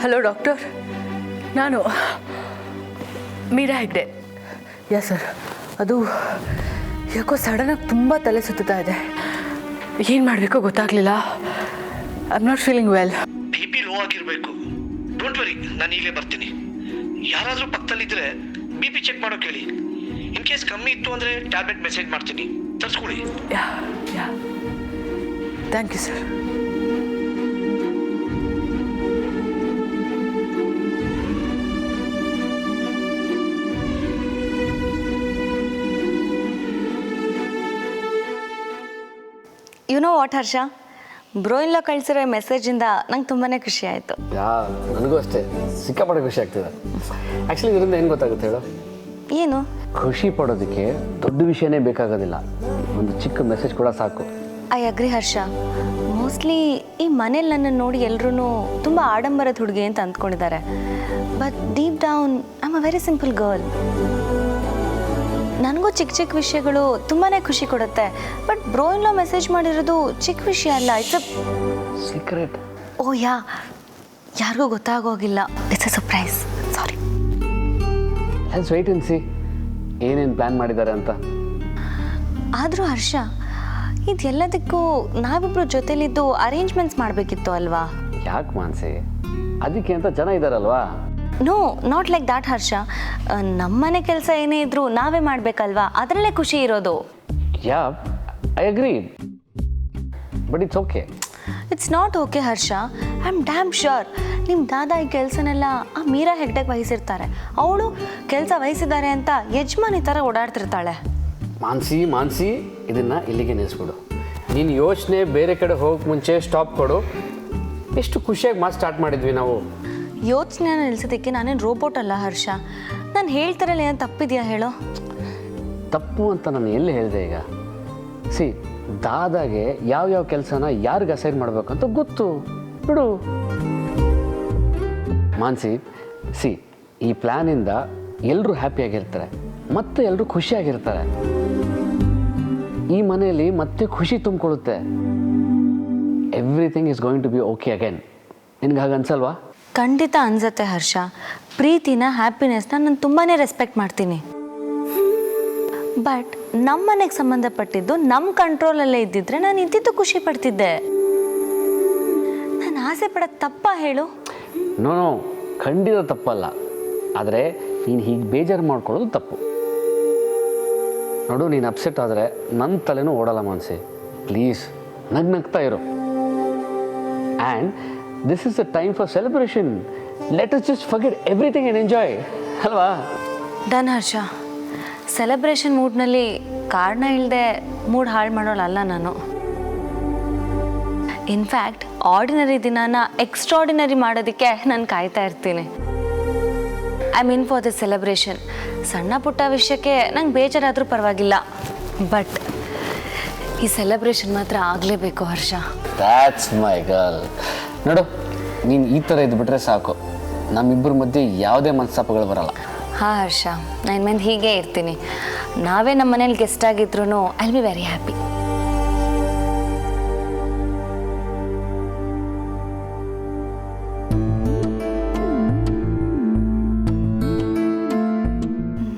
Hello doctor, ನಾನು ಮೀರಾ ಹೆಗ್ಡೆ. ಯಾ sir, ಅದು ಯಾಕೋ ಸಡನ್ನಾಗಿ ತುಂಬ ತಲೆ ಸುತ್ತಾ ಇದೆ. ಏನು ಮಾಡಬೇಕೋ ಗೊತ್ತಾಗಲಿಲ್ಲ. I am not feeling well. BP low ಆಗಿರಬೇಕು. ಡೋಂಟ್ ವರಿ, ನಾನು ಈಗಲೇ ಬರ್ತೀನಿ. ಯಾರಾದರೂ ಪಕ್ಕದಲ್ಲಿದ್ದರೆ BP ಚೆಕ್ ಮಾಡೋಕೆ ಹೇಳಿ. ಇನ್ ಕೇಸ್ ಕಮ್ಮಿ ಇತ್ತು ಅಂದರೆ ಟ್ಯಾಬ್ಲೆಟ್ ಮೆಸೇಜ್ ಮಾಡ್ತೀನಿ, ತರಿಸ್ಕೊಳ್ಳಿ. Yeah thank you sir. You know what Harsha, ಬ್ರೋಯಿನ್ಲೋ ಕಳಿಸಿರೋ ಮೆಸೇಜಿಂದ ನಂಗೆ ತುಂಬಾ ಖುಷಿ ಆಯಿತು. ನನಗೂ ಅಷ್ಟೇ ಸಿಕ್ಕಾಪಟ್ಟೆ ಖುಷಿ ಆಗ್ತಿದೆ. ಆ್ಯಕ್ಚುಲಿ ಇದರಿಂದ ಏನು ಗೊತ್ತಾಗುತ್ತೆ ಹೇಳು? ಏನು? ಖುಷಿ ಪಡೋದಕ್ಕೆ ದೊಡ್ಡ ವಿಷಯನೇ ಬೇಕಾಗೋದಿಲ್ಲ, ಒಂದು ಚಿಕ್ಕ ಮೆಸೇಜ್ ಕೂಡ ಸಾಕು. I agree Harsha. ಮೋಸ್ಟ್ಲಿ ಈ ಮನೇಲಿ ನನ್ನನ್ನು ನೋಡಿ ಎಲ್ಲರೂ ತುಂಬ ಆಡಂಬರದ ಹುಡುಗಿ ಅಂತ ಅಂದ್ಕೊಂಡಿದ್ದಾರೆ. But deep down I am a very simple girl. ನನಗೂ ಚಿಕ್ಕ ಚಿಕ್ಕ ವಿಷಯಗಳು ತುಂಬಾ ಖುಷಿ ಕೊಡುತ್ತೆ. ಬಟ್ ಬ್ರೋಯಿನ್ಲೋ ಮೆಸೇಜ್ ಮಾಡಿರೋದು ಚಿಕ್ಕ ವಿಷಯ ಅಲ್ಲ, it's a secret. Oh yeah, ಯಾರಿಗೂ ಗೊತ್ತಾಗೋಗಿಲ್ಲ. It's a surprise. Sorry. Let's wait and see ಏನೇನು ಪ್ಲ್ಯಾನ್ ಮಾಡಿದ್ದಾರೆ ಅಂತ. ಆದರೂ ಹರ್ಷ, ಇದೆಲ್ಲದಕ್ಕೂ ನಾವಿಬ್ಬರು ಜೊತೆಲಿದ್ದು ಅರೇಂಜ್ಮೆಂಟ್ಸ್ ಮಾಡಬೇಕಿತ್ತು ಅಲ್ವಾ? ಯಾಕೆ ಮಾನ್ಸಿ, ಅದಕ್ಕೆ ಅಂತ ಜನ ಇದ್ದಾರಲ್ವಾ? No, not like that Harsha. ನಮ್ಮನೆ ಕೆಲಸ ಏನೇ ಇದ್ರೂ ನಾವೇ ಮಾಡಬೇಕಲ್ವಾ, ಅದರಲ್ಲೇ ಖುಷಿ ಇರೋದು. Yeah, I agree, but it's okay. It's not okay Harsha. I am damn sure ನಿಮ್ಮ ದಾದಾ ಈ ಕೆಲಸನೆಲ್ಲ ಆ ಮೀರಾ ಹೆಗ್ಡೆಗೆ ವಹಿಸಿರ್ತಾರೆ. ಅವಳು ಕೆಲಸ ವಹಿಸಿದ್ದಾರೆ ಅಂತ ಯಜಮಾನಿ ಥರ ಓಡಾಡ್ತಿರ್ತಾಳೆ. ಮಾನ್ಸಿ ಇದನ್ನು ಇಲ್ಲಿಗೆ ನಿಲ್ಲಿಸ್ಬಿಡು. ನೀನು ಯೋಚನೆ ಬೇರೆ ಕಡೆ ಹೋಗಕ್ಕೆ ಮುಂಚೆ ಸ್ಟಾಪ್ ಕೊಡು. ಎಷ್ಟು ಖುಷಿಯಾಗಿ ಮಾತು ಸ್ಟಾರ್ಟ್ ಮಾಡಿದ್ವಿ ನಾವು. ಯೋಚನೆನ ನಿಲ್ಸೋದಕ್ಕೆ ನಾನೇನು ರೋಬೋಟ್ ಅಲ್ಲ ಹರ್ಷ. ನಾನು ಹೇಳ್ತಾರಲ್ಲ, ಏನು ತಪ್ಪಿದೆಯಾ ಹೇಳೋ? ತಪ್ಪು ಅಂತ ನಾನು ಎಲ್ಲಿ ಹೇಳಿದೆ ಈಗ? ಸಿ, ದಾದಾಗೆ ಯಾವ್ಯಾವ ಕೆಲಸನ ಯಾರಿಗೆ ಅಸೈನ್ ಮಾಡಬೇಕಂತ ಗೊತ್ತು, ಬಿಡು. ಮಾನ್ಸಿ, ಸಿ, ಈ ಪ್ಲ್ಯಾನಿಂದ ಎಲ್ಲರೂ ಹ್ಯಾಪಿಯಾಗಿರ್ತಾರೆ, ಮತ್ತೆ ಎಲ್ಲರೂ ಖುಷಿಯಾಗಿರ್ತಾರೆ. ಈ ಮನೆಯಲ್ಲಿ ಮತ್ತೆ ಖುಷಿ ತುಂಬಿಕೊಳ್ಳುತ್ತೆ. Everything is going to be okay again. ನಿನ್ಗೆ ಹಾಗೆ ಅನ್ಸಲ್ವಾ? ಖಂಡಿತ ಅನ್ಸತ್ತೆ ಹರ್ಷ. ಪ್ರೀತಿನ, ಹ್ಯಾಪಿನೆಸ್ನ ನಾನು ತುಂಬಾ ರೆಸ್ಪೆಕ್ಟ್ ಮಾಡ್ತೀನಿ. ಬಟ್ ನಮ್ಮ ಮನೆಗೆ ಸಂಬಂಧಪಟ್ಟಿದ್ದು ನಮ್ಮ ಕಂಟ್ರೋಲಲ್ಲೇ ಇದ್ದಿದ್ರೆ ನಾನು ಇದ್ದಿದ್ದು ಖುಷಿ ಪಡ್ತಿದ್ದೆ. ನಾನು ಆಸೆ ಪಡೋದು ತಪ್ಪಾ ಹೇಳು? ನೋ, ಖಂಡಿತ ತಪ್ಪಲ್ಲ. ಆದರೆ ನೀನು ಹೀಗೆ ಬೇಜಾರು ಮಾಡ್ಕೊಳ್ಳೋದು ತಪ್ಪು. ನೋಡು, ನೀನು ಅಪ್ಸೆಟ್ ಆದರೆ ನನ್ನ ತಲೆನೂ ಓಡಲ್ಲ ಮಾನ್ಸಿ. ಪ್ಲೀಸ್ ನಗ್ನಗ್ತಾ ಇರು. And this is the time for celebration. Let us just forget everything and enjoy, ಅಲ್ವಾ? ಡನ್ ಹರ್ಷ. ಸೆಲೆಬ್ರೇಷನ್ ಮೂಡ್ನಲ್ಲಿ ಕಾರಣ ಇಲ್ಲದೆ ಮೂಡ್ ಹಾಳು ಮಾಡೋಳಲ್ಲ ನಾನು. ಇನ್ಫ್ಯಾಕ್ಟ್ ಆರ್ಡಿನರಿ ದಿನಾನ ಎಕ್ಸ್ಟ್ರಾರ್ಡಿನರಿ ಮಾಡೋದಕ್ಕೆ ನಾನು ಕಾಯ್ತಾ ಇರ್ತೀನಿ. I mean for the celebration. ಸಣ್ಣ ಪುಟ್ಟ ವಿಷಯಕ್ಕೆ ನಂಗೆ ಬೇಜಾರಾದರೂ ಪರವಾಗಿಲ್ಲ, ಬಟ್ ಈ ಸೆಲೆಬ್ರೇಷನ್ ಮಾತ್ರ ಆಗಲೇಬೇಕು ಹರ್ಷ. That's my girl. ನೋಡು, ನೀನು ಈ ಥರ ಇದ್ಬಿಟ್ರೆ ಸಾಕು, ನಮ್ಮಿಬ್ಬರ ಮಧ್ಯೆ ಯಾವುದೇ ಮನಸ್ತಾಪಗಳು ಬರಲ್ಲ. ಹಾಂ ಹರ್ಷ, ನಾನು ಮಂದಿ ಹೀಗೆ ಇರ್ತೀನಿ. ನಾವೇ ನಮ್ಮ ಮನೇಲಿ ಗೆಸ್ಟ್ ಆಗಿದ್ರು I will be very happy.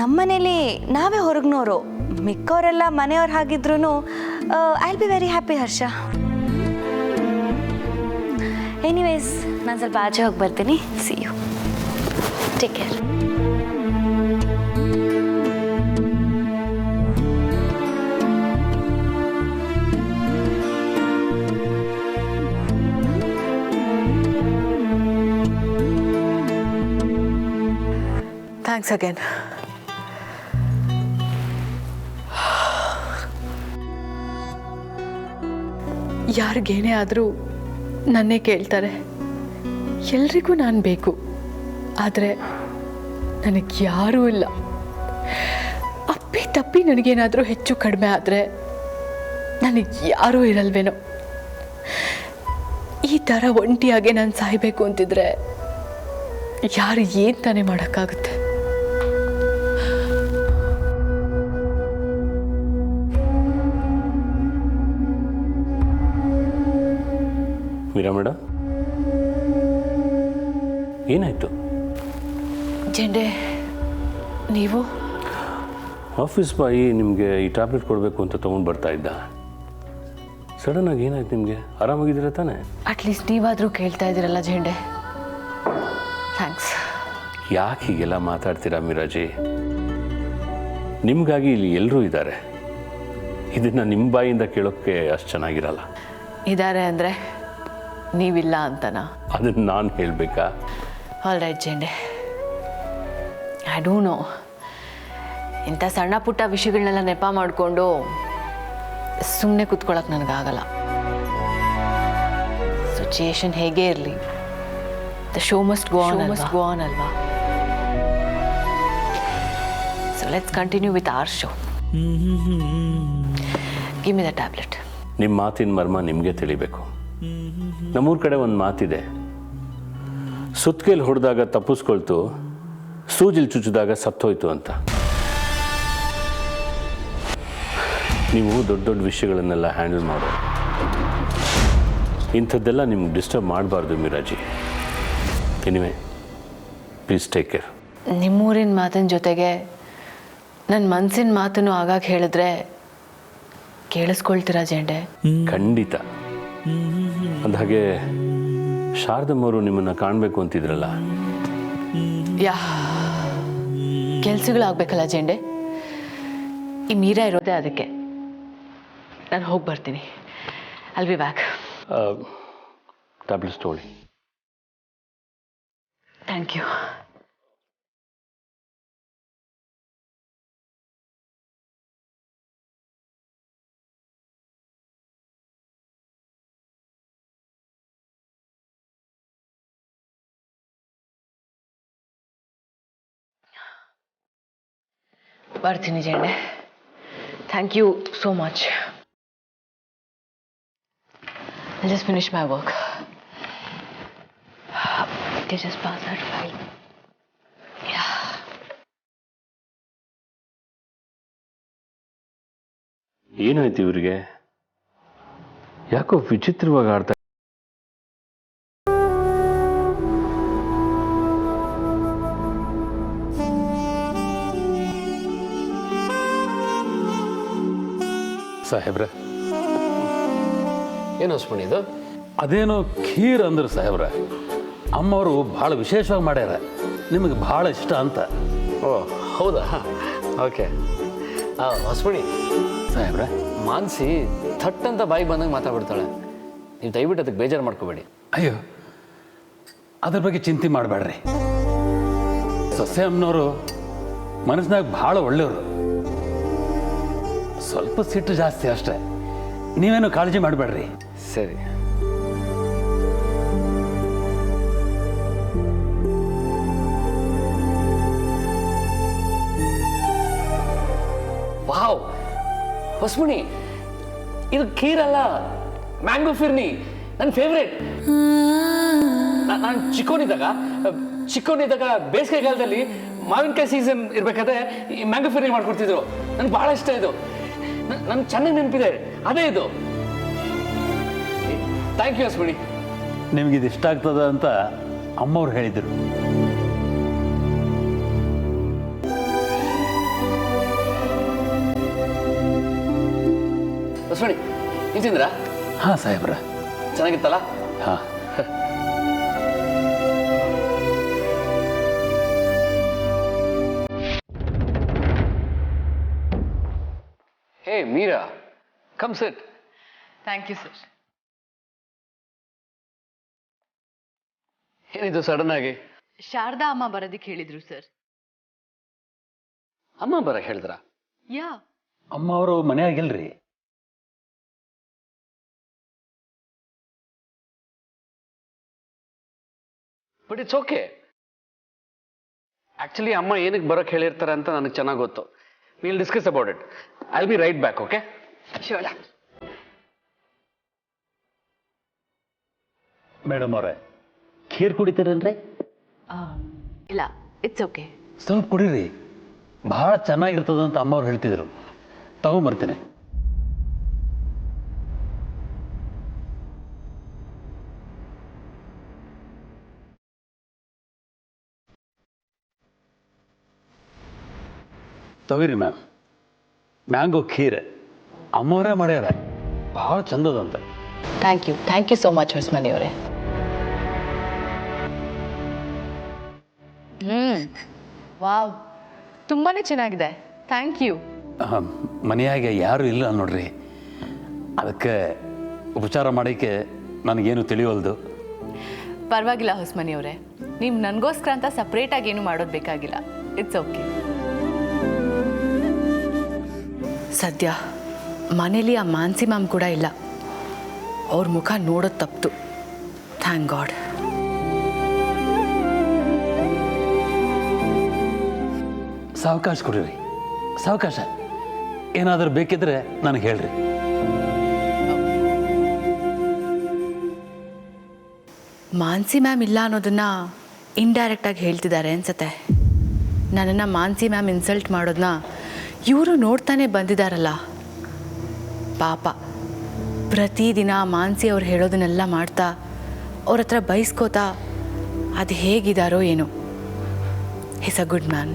ನಮ್ಮನೇಲಿ ನಾವೇ ಹೊರಗ್ನೋರು, ಮಿಕ್ಕವರೆಲ್ಲ ಮನೆಯವ್ರು ಹಾಗಿದ್ರು I will be very happy Harsha. Anyways, ನಾನು ಸ್ವಲ್ಪ ಆಚೆ ಹೋಗಿ ಬರ್ತೀನಿ. See you, take care. Thanks again. ಯಾರಿಗೇನೇ ಆದರೂ ನನ್ನೇ ಕೇಳ್ತಾರೆ, ಎಲ್ರಿಗೂ ನಾನು ಬೇಕು. ಆದರೆ ನನಗೆ ಯಾರೂ ಇಲ್ಲ. ಅಪ್ಪಿ ತಪ್ಪಿ ನನಗೇನಾದರೂ ಹೆಚ್ಚು ಕಡಿಮೆ ಆದರೆ ನನಗೆ ಯಾರೂ ಇರಲ್ವೇನೋ. ಈ ಥರ ಒಂಟಿಯಾಗೆ ನಾನು ಸಾಯಬೇಕು ಅಂತಿದ್ರೆ ಯಾರು ಏನು ತಾನೇ ಮಾಡೋಕ್ಕಾಗುತ್ತೆ? ಮೀರಾ ಮೇಡಮ್, ಏನಾಯಿತು? ಜೆಂಡೆ, ನೀವು ಆಫೀಸ್ ಬಾಯಿ ನಿಮಗೆ ಈ ಟ್ಯಾಬ್ಲೆಟ್ ಕೊಡಬೇಕು ಅಂತ ತೊಗೊಂಡು ಬರ್ತಾ ಇದ್ದ. ಸಡನ್ನಾಗಿ ಏನಾಯ್ತು ನಿಮಗೆ? ಆರಾಮಾಗಿದ್ದೀರಾ ತಾನೇ? ಅಟ್ಲೀಸ್ಟ್ ನೀವಾದರೂ ಕೇಳ್ತಾ ಇದ್ದೀರಲ್ಲ ಜೆಂಡೆ, ಥ್ಯಾಂಕ್ಸ್. ಯಾಕೆ ಹೀಗೆಲ್ಲ ಮಾತಾಡ್ತೀರಾ ಮಿರಾಜಿ? ನಿಮಗಾಗಿ ಇಲ್ಲಿ ಎಲ್ಲರೂ ಇದ್ದಾರೆ. ಇದನ್ನು ನಿಮ್ಮ ಬಾಯಿಂದ ಕೇಳೋಕ್ಕೆ ಅಷ್ಟು ಚೆನ್ನಾಗಿರಲ್ಲ. ಇದ್ದಾರೆ ಅಂದರೆ ನೀವಿಲ್ಲ ಅಂತನಾ? ಅದನ್ನು ನಾನು ಹೇಳಬೇಕಾ? All right Jende, I don't know. ಇಂಥ ಸಣ್ಣ ಪುಟ್ಟ ವಿಷಯಗಳನ್ನೆಲ್ಲ ನೆಪ ಮಾಡಿಕೊಂಡು ಸುಮ್ಮನೆ ಕೂತ್ಕೊಳ್ಳೋಕೆ ನನಗಾಗಲ್ಲ. ಸಿಚುಯೇಷನ್ ಹೇಗೆ ಇರಲಿ, the show must go on ಅಲ್ವಾ? So let's continue with our show. Give me the tablet. ನಿಮ್ಮ ಮಾತಿನ ಮರ್ಮ ನಿಮಗೆ ತಿಳಿಬೇಕು. ನಮ್ಮೂರ ಕಡೆ ಒಂದು ಮಾತಿದೆ, ಸುತ್ತಿಗೆಲ್ ಹೊಡೆದಾಗ ತಪ್ಪಿಸ್ಕೊಳ್ತು, ಸೂಜಿಲ್ ಚುಚ್ಚಿದಾಗ ಸತ್ತೋಯ್ತು ಅಂತ. ನೀವು ದೊಡ್ಡ ದೊಡ್ಡ ವಿಷಯಗಳನ್ನೆಲ್ಲ ಹ್ಯಾಂಡಲ್ ಮಾಡೋ, ಇಂಥದ್ದೆಲ್ಲ ನಿಮ್ಗೆ ಡಿಸ್ಟರ್ಬ್ ಮಾಡಬಾರ್ದು Miraji. Anyway, please take care. ನಿಮ್ಮೂರಿನ ಮಾತಿನ ಜೊತೆಗೆ ನನ್ನ ಮನಸ್ಸಿನ ಮಾತನ್ನು ಆಗಾಗ ಹೇಳಿದ್ರೆ ಕೇಳಿಸ್ಕೊಳ್ತೀರಾ ಜೆಂಡೆ? ಖಂಡಿತ. ಅಂದಹಾಗೆ ಶಾರದಮ್ಮವರು ನಿಮ್ಮನ್ನು ಕಾಣಬೇಕು ಅಂತಿದ್ರಲ್ಲ? ಯಾ, ಕೆಲ್ಸಗಳಾಗಬೇಕಲ್ಲ ಜೆಂಡೆ, ಈ ಮೀರಾ ಇರೋದೇ ಅದಕ್ಕೆ. ನಾನು ಹೋಗಿ ಬರ್ತೀನಿ. I'll be back. ಟ್ಯಾಬ್ಲೆಟ್ಸ್ ತಗೊಳ್ಳಿ. Thank you. ಬರ್ತೀನಿ Jende. Thank you so much. I'll just finish my work. Okay, just pass that file. Yeah. ಏನಾಯ್ತು ಇವರಿಗೆ? ಯಾಕೋ ವಿಚಿತ್ರವಾಗಿ ಆಡ್ತಾ. ಸಾಹೇಬ್ರೆ, ಏನು ಹೊಸ್ಮಣಿ ಇದು? ಅದೇನೋ ಖೀರ್ ಅಂದ್ರೆ ಸಾಹೇಬ್ರ, ಅಮ್ಮವರು ಭಾಳ ವಿಶೇಷವಾಗಿ ಮಾಡ್ಯಾರ, ನಿಮಗೆ ಭಾಳ ಇಷ್ಟ ಅಂತ. ಓ ಹೌದಾ? ಓಕೆ. ಹೊಸ್ಮಣಿ ಸಾಹೇಬ್ರ, ಮಾನ್ಸಿ ಥಟ್ ಅಂತ ಬಾಯಿಗೆ ಬಂದಂಗೆ ಮಾತಾಡ್ಬಿಡ್ತಾಳೆ. ನೀವು ದಯವಿಟ್ಟು ಅದಕ್ಕೆ ಬೇಜಾರು ಮಾಡ್ಕೋಬೇಡಿ. ಅಯ್ಯೋ, ಅದ್ರ ಬಗ್ಗೆ ಚಿಂತೆ ಮಾಡಬೇಡ್ರಿ. ಸೊಸೆ ಅಮ್ಮನವರು ಮನಸ್ಸಿನಾಗ ಭಾಳ ಒಳ್ಳೆಯವರು, ಸ್ವಲ್ಪ ಸಿಟ್ಟು ಜಾಸ್ತಿ ಅಷ್ಟೇ. ನೀವೇನು ಕಾಳಜಿ ಮಾಡಬೇಡ್ರಿ. ಸರಿ. ವಾವ್ ಹೊಸ್ಮಣಿ, ಇದು ಖೀರ್ ಅಲ್ಲ, ಮ್ಯಾಂಗೋ ಫಿರ್ನಿ, ನನ್ನ ಫೇವ್ರೇಟ್. ನಾನು ಚಿಕ್ಕವನಿದ್ದಾಗ ಬೇಸಿಗೆಗಾಲದಲ್ಲಿ ಮಾವಿನಕಾಯಿ ಸೀಸನ್ ಇರ್ಬೇಕಾದ್ರೆ ಈ ಮ್ಯಾಂಗೋ ಫಿರ್ನಿ ಮಾಡ್ಕೊಡ್ತಿದ್ರು. ನನಗೆ ಭಾಳ ಇಷ್ಟ ಇದು, ನನ್ಗೆ ಚೆನ್ನಾಗಿ ನೆನಪಿದೆ. ಅದೇ ಇದು. Thank you ಹೊಸ್ಮಣಿ. ನಿಮಗಿದು ಇಷ್ಟ ಆಗ್ತದ ಅಂತ ಅಮ್ಮವ್ರು ಹೇಳಿದರು. ಹೊಸ್ಮಣಿ, ನೀವು ತಿಂದ್ರಾ? ಹಾಂ ಸಾಹೇಬ್ರ. ಚೆನ್ನಾಗಿತ್ತಲ್ಲ? ಹಾಂ. Hey Meera, come sit. Thank you sir. ಏನಿದು ಸಡನ್ ಆಗಿ? ಶಾರದಾ ಅಮ್ಮ ಬರೋದಕ್ಕೆ ಹೇಳಿದ್ರು ಸರ್. ಅಮ್ಮ ಬರಕ್ಕೆ ಹೇಳಿದ್ರ? ಯಾ. ಅಮ್ಮವರು ಮನೆಯಾಗಿಲ್ರಿ. But it's okay. ಆಕ್ಚುಲಿ ಅಮ್ಮ ಏನಕ್ಕೆ ಬರೋಕ್ಕೆ ಹೇಳಿರ್ತಾರೆ ಅಂತ ನನಗೆ ಚೆನ್ನಾಗಿ ಗೊತ್ತು. Will discuss about it. I will be right back. Okay? Sure. Madam ಅವರೇ, ಖೀರ್ ಕುಡಿತೀರನ್ರಿ? ಇಲ್ಲ, ಇಟ್ಸ್ ಓಕೆ. ಸ್ವಲ್ಪ ಕುಡೀರಿ, ಭಾಳ ಚೆನ್ನಾಗಿರ್ತದಂತ ಅಮ್ಮವ್ರು ಹೇಳ್ತಿದ್ರು. ತಗೊಂಬರ್ತೀನಿ. ತಗೋರಿ ಮ್ಯಾಮ್, ಮ್ಯಾಂಗೋ ಖೀರ್ ಅಮ್ಮವರೇ ಮಾಡ್ಯಾರ, ಭಾಳ ಚಂದದಂತ. ಥ್ಯಾಂಕ್ ಯು ಸೋ ಮಚ್ ಹೊಸಮನೆಯವರೇ. ವಾವ್, ತುಂಬಾ ಚೆನ್ನಾಗಿದೆ. Thank you. ಮನೆಯಾಗೆ ಯಾರೂ ಇಲ್ಲ ನೋಡ್ರಿ, ಅದಕ್ಕೆ ಉಪಚಾರ ಮಾಡೋಕ್ಕೆ ನನಗೇನು ತಿಳಿಯೋಲ್ದು. ಪರವಾಗಿಲ್ಲ ಹೊಸಮನೆಯವರೇ, ನೀವು ನನಗೋಸ್ಕರ ಅಂತ ಸಪ್ರೇಟಾಗಿ ಏನು ಮಾಡೋದು ಬೇಕಾಗಿಲ್ಲ. It's okay. ಸದ್ಯ ಮನೇಲಿ ಆ ಮಾನ್ಸಿ ಮ್ಯಾಮ್ ಕೂಡ ಇಲ್ಲ. ಅವ್ರ ಮುಖ ನೋಡೋದು ತಪ್ಪಿತು. Thank god. ಸಾವಕಾಶ ಕೊಡಿರಿ, ಸಾವಕಾಶ. ಏನಾದರೂ ಬೇಕಿದ್ರೆ ನನಗೆ ಹೇಳ್ರಿ. ಮಾನ್ಸಿ ಮ್ಯಾಮ್ ಇಲ್ಲ ಅನ್ನೋದನ್ನ ಇಂಡೈರೆಕ್ಟಾಗಿ ಹೇಳ್ತಿದ್ದಾರೆ ಅನ್ಸತ್ತೆ. ನನ್ನನ್ನು ಮಾನ್ಸಿ ಮ್ಯಾಮ್ ಇನ್ಸಲ್ಟ್ ಮಾಡೋದನ್ನ ಇವರು ನೋಡ್ತಾನೆ ಬಂದಿದ್ದಾರಲ್ಲ. ಪಾಪ ಪ್ರತಿದಿನ ಮಾನ್ಸಿ ಅವ್ರು ಹೇಳೋದನ್ನೆಲ್ಲ ಮಾಡ್ತಾ ಅವ್ರ ಹತ್ರ ಬೈಸ್ಕೋತಾ ಅದು ಹೇಗಿದ್ದಾರೋ ಏನೋ. Is a good man.